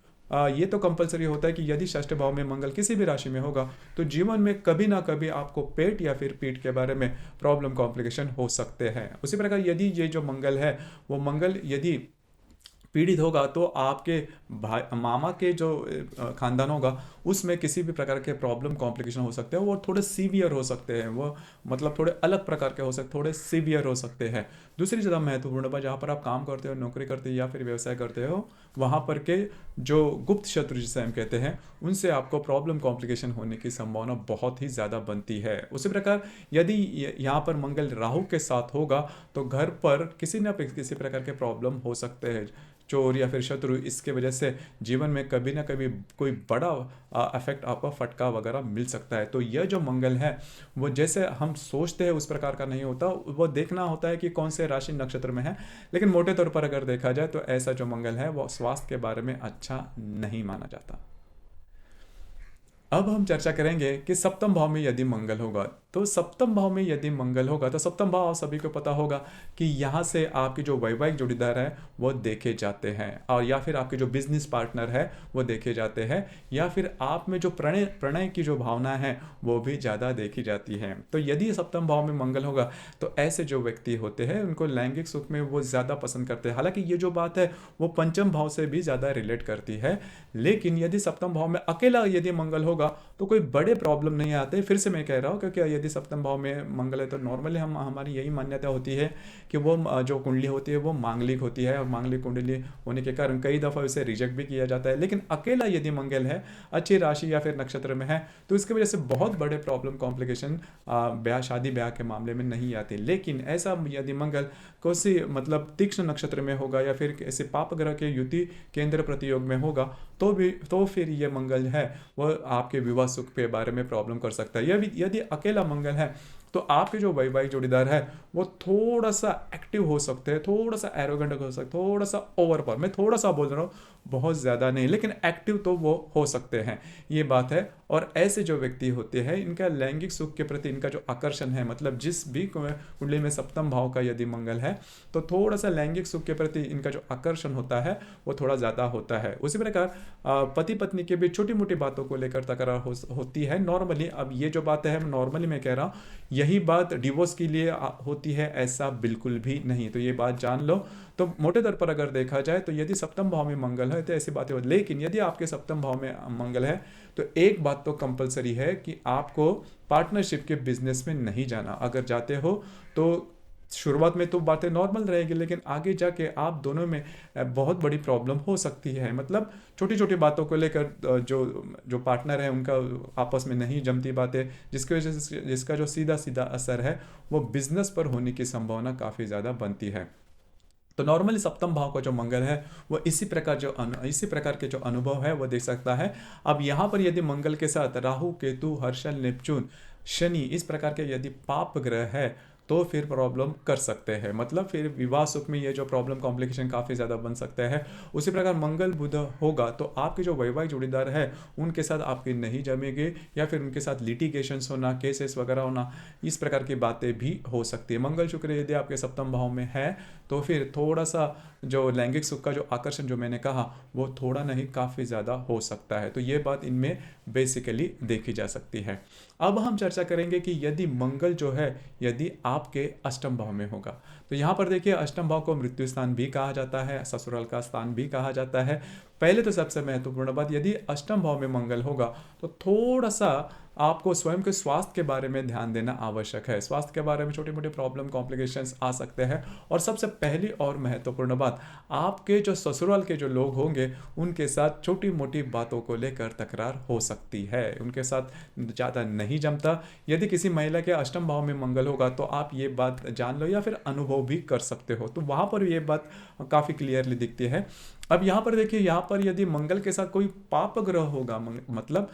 Speaker 1: ये तो कंपलसरी होता है कि यदि षष्ठ भाव में मंगल किसी भी राशि में होगा तो जीवन में कभी ना कभी आपको पेट या फिर पीठ के बारे में प्रॉब्लम कॉम्प्लिकेशन हो सकते हैं। उसी प्रकार यदि ये जो मंगल है वो मंगल यदि पीड़ित होगा तो आपके भाई मामा के जो खानदान होगा उसमें किसी भी प्रकार के प्रॉब्लम कॉम्प्लिकेशन हो सकते हैं, वो थोड़े सीवियर हो सकते हैं, वो मतलब थोड़े अलग प्रकार के हो सकते, थोड़े सीवियर हो सकते हैं। दूसरी ज़्यादा महत्वपूर्ण बात, जहाँ पर आप काम करते हो, नौकरी करते हो या फिर व्यवसाय करते हो, वहाँ पर के जो गुप्त शत्रु जिसे हम कहते हैं उनसे आपको प्रॉब्लम कॉम्प्लिकेशन होने की संभावना बहुत ही ज़्यादा बनती है। उसी प्रकार यदि यहाँ पर मंगल राहु के साथ होगा तो घर पर किसी न किसी प्रकार के प्रॉब्लम हो सकते हैं, चोर या फिर शत्रु, इसके वजह से जीवन में कभी ना कभी कोई बड़ा इफेक्ट आपको फटका वगैरह मिल सकता है। तो यह जो मंगल है वो जैसे हम सोचते हैं उस प्रकार का नहीं होता, वो देखना होता है कि कौन से राशि नक्षत्र में है। लेकिन मोटे तौर पर अगर देखा जाए तो ऐसा जो मंगल है वो स्वास्थ्य के बारे में अच्छा नहीं माना जाता। अब हम चर्चा करेंगे कि सप्तम भाव में यदि मंगल होगा, तो सप्तम भाव में यदि मंगल होगा तो सप्तम भाव आप सभी को पता होगा कि यहाँ से आपके जो वैवाहिक जोड़ीदार है वो देखे जाते हैं, और या फिर आपके जो बिजनेस पार्टनर है वो देखे जाते हैं, या फिर आप में जो प्रणय प्रणय की जो भावना है वो भी ज़्यादा देखी जाती है। तो यदि सप्तम भाव में मंगल होगा तो ऐसे जो व्यक्ति होते हैं उनको लैंगिक सुख में वो ज़्यादा पसंद करते हैं। हालांकि ये जो बात है वो पंचम भाव से भी ज़्यादा रिलेट करती है। लेकिन यदि सप्तम भाव में अकेला यदि मंगल होगा तो कोई बड़े प्रॉब्लम नहीं आते। फिर से मैं कह रहा हूँ, क्योंकि यदि सप्तम भाव में मंगल है तो नॉर्मली हमारी यही मान्यता होती है कि वो जो कुंडली होती है वो मांगलिक होती है, और मांगलिक कुंडली होने के कारण कई दफ़ा उसे रिजेक्ट भी किया जाता है। लेकिन अकेला यदि मंगल है, अच्छी राशि या फिर नक्षत्र में है, तो इसकी वजह से बहुत बड़े प्रॉब्लम कॉम्प्लिकेशन ब्याह शादी ब्याह के मामले में नहीं आते। लेकिन ऐसा यदि मंगल किसी मतलब तीक्ष्ण नक्षत्र में होगा या फिर ऐसे पाप ग्रह के युति केंद्र प्रतियोग में होगा तो फिर ये मंगल है वो आपके विवाह सुख के बारे में प्रॉब्लम कर सकता है। यदि अकेला मंगल है तो आपके जो वैवाहिक जोड़ीदार है वो थोड़ा सा एक्टिव हो सकते हैं, थोड़ा सा एरोगेंट हो सकते हैं, थोड़ा सा ओवर पर, मैं थोड़ा सा बोल रहा हूँ, बहुत ज़्यादा नहीं, लेकिन एक्टिव तो वो हो सकते हैं, ये बात है। और ऐसे जो व्यक्ति होते हैं इनका लैंगिक सुख के प्रति इनका जो आकर्षण है, मतलब जिस भी कुंडली में सप्तम भाव का यदि मंगल है तो थोड़ा सा लैंगिक सुख के प्रति इनका जो आकर्षण होता है वो थोड़ा ज़्यादा होता है। उसी प्रकार पति पत्नी के भी छोटी मोटी बातों को लेकर तकरार होती है नॉर्मली। अब ये जो बात है नॉर्मली मैं कह रहा हूँ, यही बात डिवोर्स के लिए होती है ऐसा बिल्कुल भी नहीं, तो ये बात जान लो। तो मोटे तौर पर अगर देखा जाए तो यदि सप्तम भाव में मंगल है तो ऐसी बातें होती, लेकिन यदि आपके सप्तम भाव में मंगल है तो एक बात तो कंपलसरी है कि आपको पार्टनरशिप के बिजनेस में नहीं जाना। अगर जाते हो तो शुरुआत में तो बातें नॉर्मल रहेगी, लेकिन आगे जाके आप दोनों में बहुत बड़ी प्रॉब्लम हो सकती है। मतलब छोटी छोटी बातों को लेकर जो जो पार्टनर है उनका आपस में नहीं जमती बातें, जिसकी वजह से जिसका जो सीधा सीधा असर है वो बिजनेस पर होने की संभावना काफ़ी ज़्यादा बनती है। तो नॉर्मली सप्तम भाव का जो मंगल है वो इसी प्रकार के जो अनुभव है वो देख सकता है। अब यहाँ पर यदि मंगल के साथ राहु, केतु, हर्षल, नेपच्यून, शनि इस प्रकार के यदि पाप ग्रह है तो फिर प्रॉब्लम कर सकते हैं, मतलब फिर विवाह सुख में ये जो प्रॉब्लम कॉम्प्लिकेशन काफ़ी ज़्यादा बन सकते हैं। उसी प्रकार मंगल बुध होगा तो आपके जो वैवाहिक जोड़ीदार है उनके साथ आपकी नहीं जमेगी, या फिर उनके साथ लिटिगेशंस होना, केसेस वगैरह होना, इस प्रकार की बातें भी हो सकती है। मंगल शुक्र यदि आपके सप्तम भाव में है तो फिर थोड़ा सा जो लैंगिक सुख का जो आकर्षण जो मैंने कहा वो थोड़ा नहीं काफ़ी ज़्यादा हो सकता है। तो ये बात इनमें बेसिकली देखी जा सकती है। अब हम चर्चा करेंगे कि यदि मंगल जो है यदि आपके अष्टम भाव में होगा, तो यहाँ पर देखिए अष्टम भाव को मृत्यु स्थान भी कहा जाता है, ससुराल का स्थान भी कहा जाता है। पहले तो सबसे महत्वपूर्ण बात, यदि अष्टम भाव में मंगल होगा तो थोड़ा सा आपको स्वयं के स्वास्थ्य के बारे में ध्यान देना आवश्यक है। स्वास्थ्य के बारे में छोटी मोटी प्रॉब्लम कॉम्प्लिकेशंस आ सकते हैं। और सबसे पहली और महत्वपूर्ण बात, आपके जो ससुराल के जो लोग होंगे उनके साथ छोटी मोटी बातों को लेकर तकरार हो सकती है, उनके साथ ज़्यादा नहीं जमता। यदि किसी महिला के अष्टम भाव में मंगल होगा तो आप ये बात जान लो या फिर अनुभव भी कर सकते हो, तो वहाँ पर ये बात काफ़ी क्लियरली दिखती है। अब यहाँ पर देखिए, यहाँ पर यदि मंगल के साथ कोई पाप ग्रह होगा, मतलब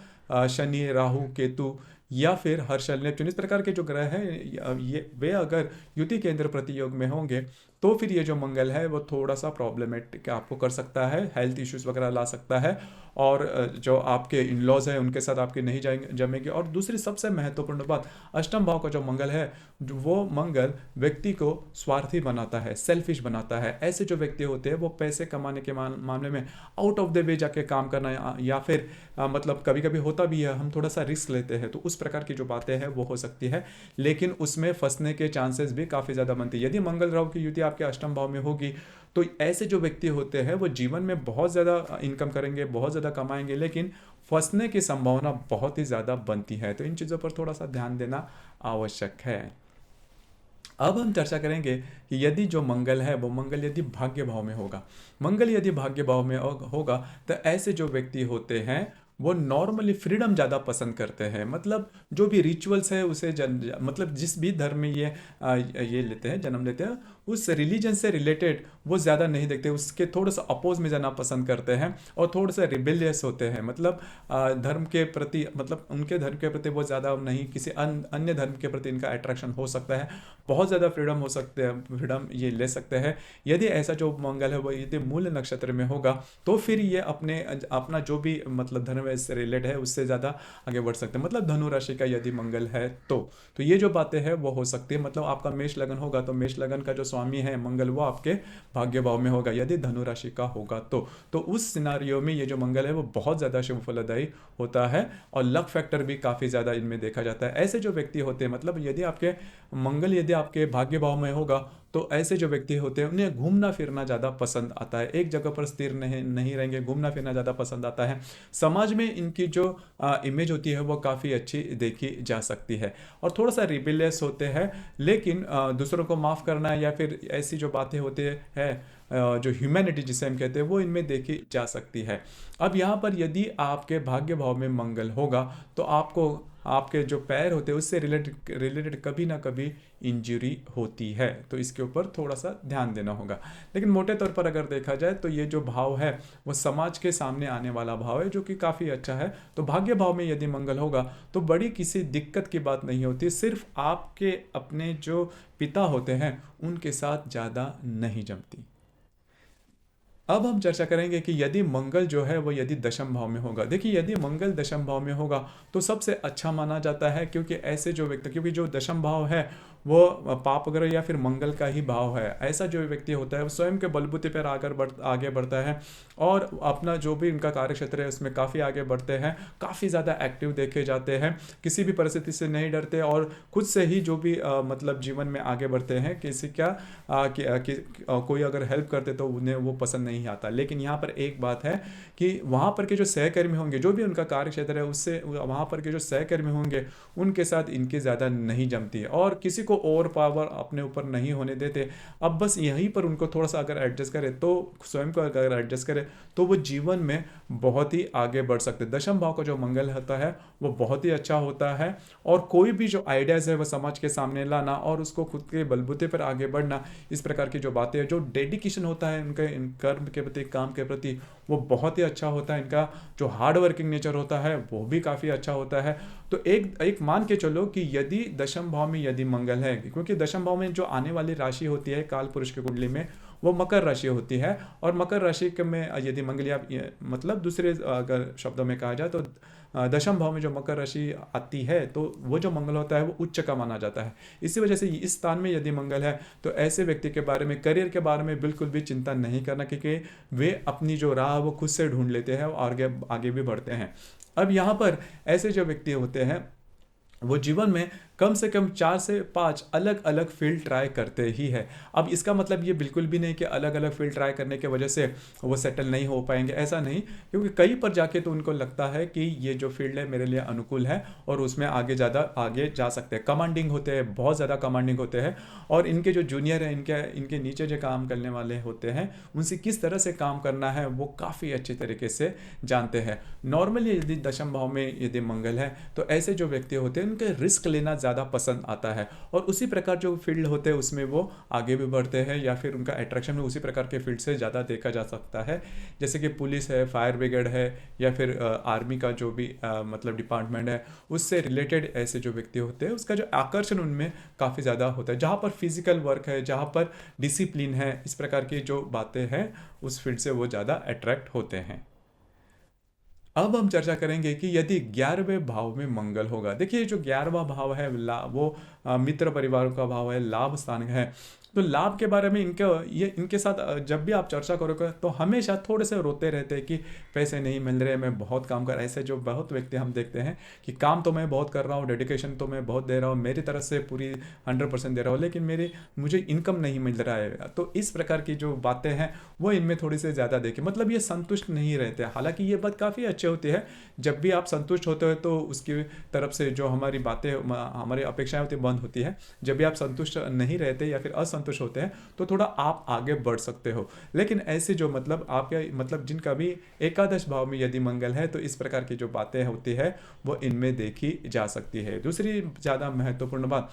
Speaker 1: शनि, राहु, केतु या फिर हर्षल, नेपच्यून, इस प्रकार के जो ग्रह हैं ये वे अगर युति केंद्र प्रतियोग में होंगे तो फिर ये जो मंगल है वो थोड़ा सा प्रॉब्लमेटिक आपको कर सकता है, हेल्थ इश्यूज वगैरह ला सकता है। और जो आपके इन लॉज हैं उनके साथ आपके नहीं जाएंगे जमेंगे। और दूसरी सबसे महत्वपूर्ण बात, अष्टम भाव का जो मंगल है वो मंगल व्यक्ति को स्वार्थी बनाता है, सेल्फिश बनाता है। ऐसे जो व्यक्ति होते हैं वो पैसे कमाने के मामले में आउट ऑफ द वे जाके काम करना या फिर मतलब कभी कभी होता भी है, हम थोड़ा सा रिस्क लेते हैं, तो उस प्रकार की जो बातें हैं वो हो सकती है, लेकिन उसमें फंसने के चांसेस भी काफ़ी ज़्यादा बनती है। यदि मंगल राहु की युति आपके अष्टम भाव में होगी तो ऐसे जो व्यक्ति होते हैं वो जीवन में बहुत ज़्यादा इनकम करेंगे, बहुत ज़्यादा कमाएंगे, लेकिन फंसने की संभावना बहुत ही ज़्यादा बनती है। तो इन चीज़ों पर थोड़ा सा ध्यान देना आवश्यक है। अब हम चर्चा करेंगे कि यदि जो मंगल है वो मंगल यदि भाग्य भाव में होगा, मंगल यदि भाग्य भाव में होगा तो ऐसे जो व्यक्ति होते हैं वो नॉर्मली फ्रीडम ज़्यादा पसंद करते हैं। मतलब जो भी रिचुअल्स है उसे मतलब जिस भी धर्म में ये लेते हैं, जन्म लेते हैं, उस रिलीजन से रिलेटेड वो ज़्यादा नहीं देखते, उसके थोड़ा सा अपोज में जाना पसंद करते हैं और थोड़े से रिबेलियस होते हैं। मतलब धर्म के प्रति, मतलब उनके धर्म के प्रति वो ज़्यादा नहीं, किसी अन्य धर्म के प्रति इनका अट्रैक्शन हो सकता है, बहुत ज़्यादा फ्रीडम हो सकते हैं, फ्रीडम ये ले सकते हैं। यदि ऐसा जो मंगल है वो यदि मूल नक्षत्र में होगा तो फिर ये अपना जो भी मतलब धर्म से रिलेटेड है उससे ज़्यादा आगे बढ़ सकते हैं। मतलब धनु राशि का यदि मंगल है तो ये जो बातें हैं वो हो सकती है। मतलब आपका मेष लगन होगा तो मेष लगन का जो स्वामी है मंगल वो आपके भाग्य भाव में होगा यदि धनु राशि का होगा तो उस सिनारियो में ये जो मंगल है वो बहुत ज़्यादा शुभ फलदायी होता है और लक फैक्टर भी काफ़ी ज़्यादा इनमें देखा जाता है। ऐसे जो व्यक्ति होते हैं, मतलब यदि आपके मंगल यदि आपके भाग्य भाव में होगा तो ऐसे जो व्यक्ति होते हैं उन्हें घूमना फिरना ज़्यादा पसंद आता है, एक जगह पर स्थिर नहीं रहेंगे, घूमना फिरना ज़्यादा पसंद आता है। समाज में इनकी जो इमेज होती है वो काफ़ी अच्छी देखी जा सकती है और थोड़ा सा रिबेलियस होते हैं, लेकिन दूसरों को माफ़ करना या फिर ऐसी जो बातें होती है जो ह्यूमैनिटी जिसे हम कहते हैं वो इनमें देखी जा सकती है। अब यहाँ पर यदि आपके भाग्य भाव में मंगल होगा तो आपको आपके जो पैर होते हैं उससे रिलेटेड कभी ना कभी इंजरी होती है, तो इसके ऊपर थोड़ा सा ध्यान देना होगा। लेकिन मोटे तौर पर अगर देखा जाए तो ये जो भाव है वो समाज के सामने आने वाला भाव है जो कि काफ़ी अच्छा है। तो भाग्य भाव में यदि मंगल होगा तो बड़ी किसी दिक्कत की बात नहीं होती, सिर्फ आपके अपने जो पिता होते हैं उनके साथ ज़्यादा नहीं जमती। अब हम चर्चा करेंगे कि यदि मंगल जो है वो यदि दशम भाव में होगा। देखिए, यदि मंगल दशम भाव में होगा तो सबसे अच्छा माना जाता है, क्योंकि ऐसे जो व्यक्ति, क्योंकि जो दशम भाव है वो पाप ग्रह या फिर मंगल का ही भाव है। ऐसा जो व्यक्ति होता है वो स्वयं के बलबूते पर आगे बढ़ता है और अपना जो भी इनका कार्य क्षेत्र है उसमें काफ़ी आगे बढ़ते हैं, काफ़ी ज़्यादा एक्टिव देखे जाते हैं, किसी भी परिस्थिति से नहीं डरते और खुद से ही जो भी मतलब जीवन में आगे बढ़ते हैं। किसी कोई अगर हेल्प करते तो उन्हें वो पसंद नहीं आता। लेकिन यहाँ पर एक बात है कि वहाँ पर के जो सहकर्मी होंगे, जो भी उनका कार्य क्षेत्र है उससे वहाँ पर के जो सहकर्मी होंगे उनके साथ इनकी ज़्यादा नहीं जमती है और किसी को ओवर पावर अपने ऊपर नहीं होने देते। अब बस यहीं पर उनको थोड़ा सा अगर एडजस्ट करे तो स्वयं को अगर एडजस्ट करे तो वो जीवन में बहुत ही आगे बढ़ सकते। दशम भाव का जो मंगल होता है वो बहुत ही अच्छा होता है और कोई भी जो आइडियाज़ है वो समाज के सामने लाना और उसको खुद के बलबूते पर आगे बढ़ना, इस प्रकार की जो बातें हैं, जो डेडिकेशन होता है उनके कर्म के प्रति, काम के प्रति, वो बहुत ही अच्छा होता है। इनका जो हार्ड वर्किंग नेचर होता है वो भी काफ़ी अच्छा होता है। तो एक मान के चलो कि यदि दशम भाव में यदि मंगल है, क्योंकि दशम भाव में जो आने वाली राशि होती है काल पुरुष की कुंडली में वो मकर राशि होती है और मकर राशि में यदि मंगल या मतलब दूसरे अगर शब्दों में कहा जाए तो दशम भाव में जो मकर राशि आती है तो वो जो मंगल होता है वो उच्च का माना जाता है। इसी वजह से इस स्थान में यदि मंगल है तो ऐसे व्यक्ति के बारे में, करियर के बारे में बिल्कुल भी चिंता नहीं करना, क्योंकि वे अपनी जो राह वो खुद से ढूंढ लेते हैं और आगे भी बढ़ते हैं। अब यहाँ पर ऐसे जो व्यक्ति होते हैं वो जीवन में कम से कम 4 से 5 अलग अलग फील्ड ट्राई करते ही है। अब इसका मतलब ये बिल्कुल भी नहीं कि अलग अलग फील्ड ट्राई करने की वजह से वो सेटल नहीं हो पाएंगे, ऐसा नहीं। क्योंकि कहीं पर जाके तो उनको लगता है कि ये जो फील्ड है मेरे लिए अनुकूल है और उसमें आगे ज़्यादा आगे जा सकते हैं। कमांडिंग होते हैं, बहुत ज़्यादा कमांडिंग होते हैं, और इनके जो जूनियर हैं, इनके इनके नीचे जो काम करने वाले होते हैं, उनसे किस तरह से काम करना है वो काफ़ी अच्छी तरीके से जानते हैं। नॉर्मली यदि दशम भाव में यदि मंगल है तो ऐसे जो व्यक्ति होते हैं उनके रिस्क लेना ज़्यादा पसंद आता है, और उसी प्रकार जो फील्ड होते हैं उसमें वो आगे भी बढ़ते हैं, या फिर उनका अट्रैक्शन उसी प्रकार के फील्ड से ज़्यादा देखा जा सकता है। जैसे कि पुलिस है, फायर ब्रिगेड है, या फिर आर्मी का जो भी मतलब डिपार्टमेंट है, उससे रिलेटेड ऐसे जो व्यक्ति होते हैं उसका जो आकर्षण उनमें काफ़ी ज़्यादा होता है। जहाँ पर फिजिकल वर्क है, जहाँ पर डिसिप्लिन है, इस प्रकार की जो बातें हैं, उस फील्ड से वो ज़्यादा अट्रैक्ट होते हैं। अब हम चर्चा करेंगे कि यदि 11वें भाव में मंगल होगा। देखिए जो 11वां भाव है वो मित्र परिवार का भाव है, लाभ स्थान है। तो लाभ के बारे में इनके साथ जब भी आप चर्चा करोगे तो हमेशा थोड़े से रोते रहते हैं कि पैसे नहीं मिल रहे, मैं बहुत काम कर, ऐसे जो बहुत व्यक्ति हम देखते हैं कि काम तो मैं बहुत कर रहा हूँ, डेडिकेशन तो मैं बहुत दे रहा हूँ, मेरी तरफ से पूरी 100% दे रहा हूँ, लेकिन मुझे इनकम नहीं मिल रहा है। तो इस प्रकार की जो बातें हैं वो इनमें थोड़ी सी ज़्यादा देखें, मतलब ये संतुष्ट नहीं रहते। हालांकि ये बात काफ़ी अच्छी होती है, जब भी आप संतुष्ट होते हो तो उसकी तरफ से जो हमारी बातें, हमारी अपेक्षाएं होती बंद होती है। जब भी आप संतुष्ट नहीं रहते या फिर असंतुष्ट होते हैं तो थोड़ा आप आगे बढ़ सकते हो। लेकिन ऐसे जो मतलब आपके मतलब जिनका भी एकादश भाव में यदि मंगल है तो इस प्रकार की जो बातें होती है वो इनमें देखी जा सकती है। दूसरी ज़्यादा महत्वपूर्ण बात,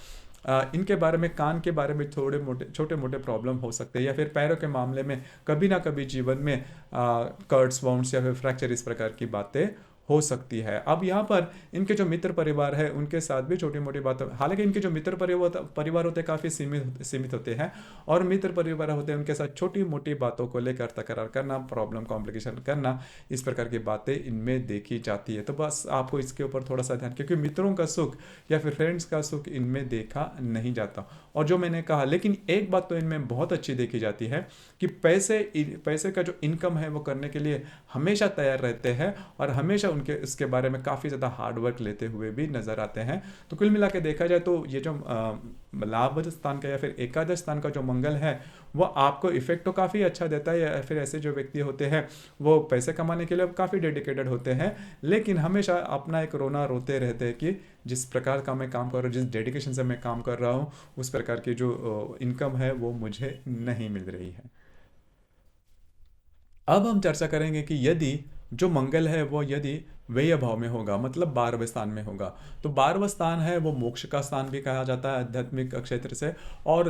Speaker 1: इनके बारे में, कान के बारे में थोड़े मोटे छोटे मोटे प्रॉब्लम हो सकते हैं, या फिर पैरों के मामले में कभी ना कभी जीवन में कर्ट्स वाउंड्स या फिर फ्रैक्चर, इस प्रकार की बातें हो सकती है। अब यहाँ पर इनके जो मित्र परिवार है उनके साथ भी छोटी मोटी बातें, हालांकि इनके जो मित्र परिवार होते हैं काफ़ी सीमित होते हैं, और मित्र परिवार होते हैं उनके साथ छोटी मोटी बातों को लेकर तकरार करना, प्रॉब्लम कॉम्प्लिकेशन करना, इस प्रकार की बातें इनमें देखी जाती है। तो बस आपको इसके ऊपर थोड़ा सा ध्यान, क्योंकि मित्रों का सुख या फिर फ्रेंड्स का सुख इनमें देखा नहीं जाता। और जो मैंने कहा, लेकिन एक बात तो इनमें बहुत अच्छी देखी जाती है कि पैसे का जो इनकम है वो करने के लिए हमेशा तैयार रहते हैं, और हमेशा उनके इसके बारे में काफ़ी ज़्यादा हार्ड वर्क लेते हुए भी नज़र आते हैं। तो कुल मिला के देखा जाए तो ये जो लाभ स्थान का या फिर एकादश स्थान का जो मंगल है वो आपको इफेक्ट तो काफ़ी अच्छा देता है, या फिर ऐसे जो व्यक्ति होते हैं वो पैसे कमाने के लिए काफ़ी डेडिकेटेड होते हैं, लेकिन हमेशा अपना एक रोना रोते रहते हैं कि जिस प्रकार का मैं काम कर रहा हूँ, जिस डेडिकेशन से मैं काम कर रहा हूँ, उस प्रकार की जो इनकम है वो मुझे नहीं मिल रही है। अब हम चर्चा करेंगे कि यदि जो मंगल है वो यदि व्यय भाव में होगा, मतलब 12वें स्थान में होगा, तो 12वां स्थान है वो मोक्ष का स्थान भी कहा जाता है आध्यात्मिक क्षेत्र से, और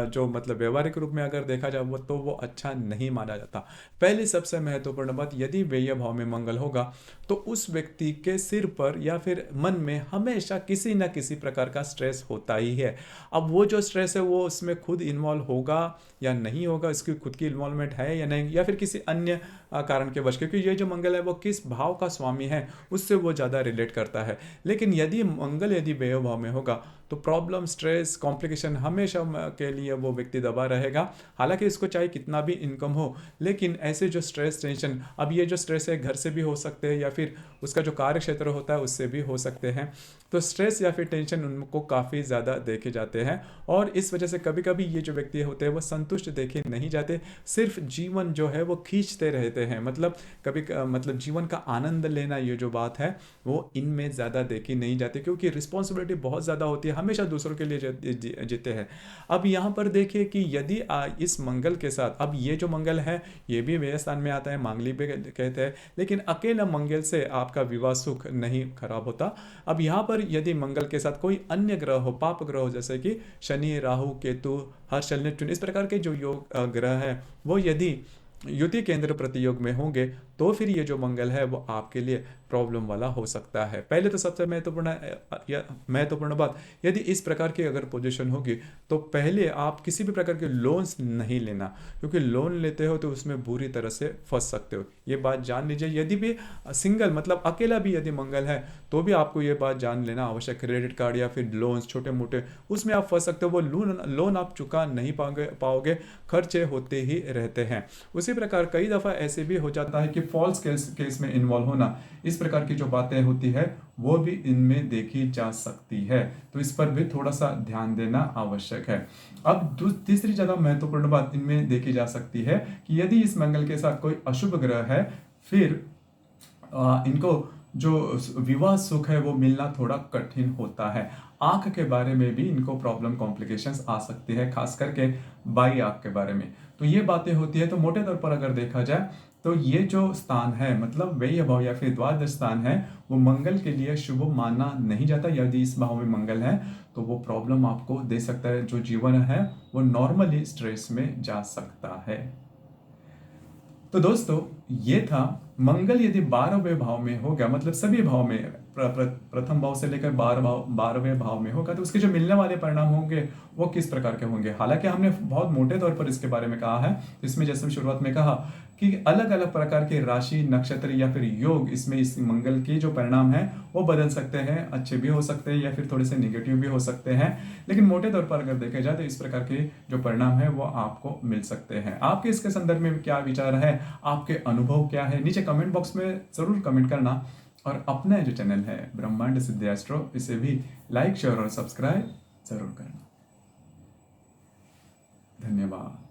Speaker 1: जो मतलब व्यवहारिक रूप में अगर देखा जाए वो तो वो अच्छा नहीं माना जाता। पहली सबसे महत्वपूर्ण बात, यदि व्यय भाव में मंगल होगा तो उस व्यक्ति के सिर पर या फिर मन में हमेशा किसी न किसी प्रकार का स्ट्रेस होता ही है। अब वो जो स्ट्रेस है वो उसमें खुद इन्वॉल्व होगा या नहीं होगा, इसकी खुद की इन्वॉल्वमेंट है या नहीं, या फिर किसी अन्य कारण के वश, क्योंकि ये जो मंगल है वो किस भाव का स्वामी है उससे वो ज़्यादा रिलेट करता है। लेकिन यदि मंगल यदि व्यय भाव में होगा तो प्रॉब्लम, स्ट्रेस, कॉम्प्लिकेशन हमेशा के लिए वो व्यक्ति दबा रहेगा। हालांकि इसको चाहे कितना भी इनकम हो, लेकिन ऐसे जो स्ट्रेस, टेंशन, अब ये जो स्ट्रेस है घर से भी हो सकते हैं या फिर उसका जो कार्य क्षेत्र होता है उससे भी हो सकते हैं। तो स्ट्रेस या फिर टेंशन उनको काफ़ी ज़्यादा देखे जाते हैं, और इस वजह से कभी कभी ये जो व्यक्ति होते हैं वो संतुष्ट देखे नहीं जाते, सिर्फ जीवन जो है वो खींचते रहते हैं। मतलब मतलब जीवन का आनंद लेना, ये जो बात है वो इनमें ज़्यादा देखी नहीं जाती, क्योंकि रिस्पॉन्सिबिलिटी बहुत ज़्यादा होती है, हमेशा दूसरों के लिए जीते हैं। अब यहाँ पर देखिए कि यदि इस मंगल के साथ, अब ये जो मंगल है ये भी व्यय स्थान में आता है, मांगली भी कहते हैं, लेकिन अकेला मंगल से आपका विवाह सुख नहीं खराब होता। अब यहाँ पर यदि मंगल के साथ कोई अन्य ग्रह हो, पाप ग्रह हो, जैसे कि शनि, राहु, केतु, हर्ष, नेपच्यून, इस प्रकार के जो योग ग्रह है वो यदि युति केंद्र प्रतियोग में होंगे तो फिर ये जो मंगल है वो आपके लिए प्रॉब्लम वाला हो सकता है। पहले तो सबसे महत्वपूर्ण बात, यदि इस प्रकार की अगर पोजीशन होगी तो पहले आप किसी भी प्रकार के लोन्स नहीं लेना, क्योंकि लोन लेते हो तो उसमें बुरी तरह से फंस सकते हो, ये बात जान लीजिए। यदि भी सिंगल मतलब अकेला भी यदि मंगल है तो भी आपको ये बात जान लेना आवश्यक, क्रेडिट कार्ड या फिर लोन्स छोटे मोटे उसमें आप फंस सकते हो, वो लोन आप चुका नहीं पाओगे, खर्चे होते ही रहते हैं। उसी प्रकार कई दफ़ा ऐसे भी हो जाता है कि फॉल्स केस में इन्वॉल्व होना, इस प्रकार की जो बातें होती है वो भी इनमें देखी जा सकती है। तो इस पर भी थोड़ा सा ध्यान देना आवश्यक है। अब तीसरी जगह महत्वपूर्ण बात इनमें देखी जा सकती है कि यदि इस मंगल के साथ कोई अशुभ ग्रह है, फिर इनको जो विवाह सुख है वो मिलना थोड़ा कठिन होता है। आंख के बारे में भी इनको प्रॉब्लम कॉम्प्लिकेशंस आ सकती है, खास करके बाई आंख के बारे में। तो ये बातें होती है। तो मोटे तौर पर अगर देखा जाए तो ये जो स्थान है, मतलब व्यय भाव या फिर द्वादश स्थान है, वो मंगल के लिए शुभ माना नहीं जाता। यदि इस भाव में मंगल है तो वो प्रॉब्लम आपको दे सकता है। जो जीवन है वो नॉर्मली स्ट्रेस में जा सकता है। तो दोस्तों, ये था मंगल यदि 12वें भाव में होगा, मतलब सभी भाव में, प्रथम भाव से लेकर 12वें भाव में होगा, तो उसके जो मिलने वाले परिणाम होंगे वो किस प्रकार के होंगे। हालांकि हमने बहुत मोटे तौर पर इसके बारे में कहा है। इसमें जैसे शुरुआत में कहा कि अलग अलग प्रकार के राशि, नक्षत्र या फिर योग, इसमें इस मंगल के जो परिणाम है वो बदल सकते हैं। अच्छे भी हो सकते हैं या फिर थोड़े से निगेटिव भी हो सकते हैं। लेकिन मोटे तौर पर अगर देखे जाए तो इस प्रकार के जो परिणाम है वो आपको मिल सकते हैं। आपके इसके संदर्भ में क्या विचार है, आपके अनुभव क्या है, नीचे कमेंट बॉक्स में जरूर कमेंट करना। और अपना जो चैनल है ब्रह्मांड सिद्धि एस्ट्रो, इसे भी लाइक, शेयर और सब्सक्राइब जरूर करना। धन्यवाद।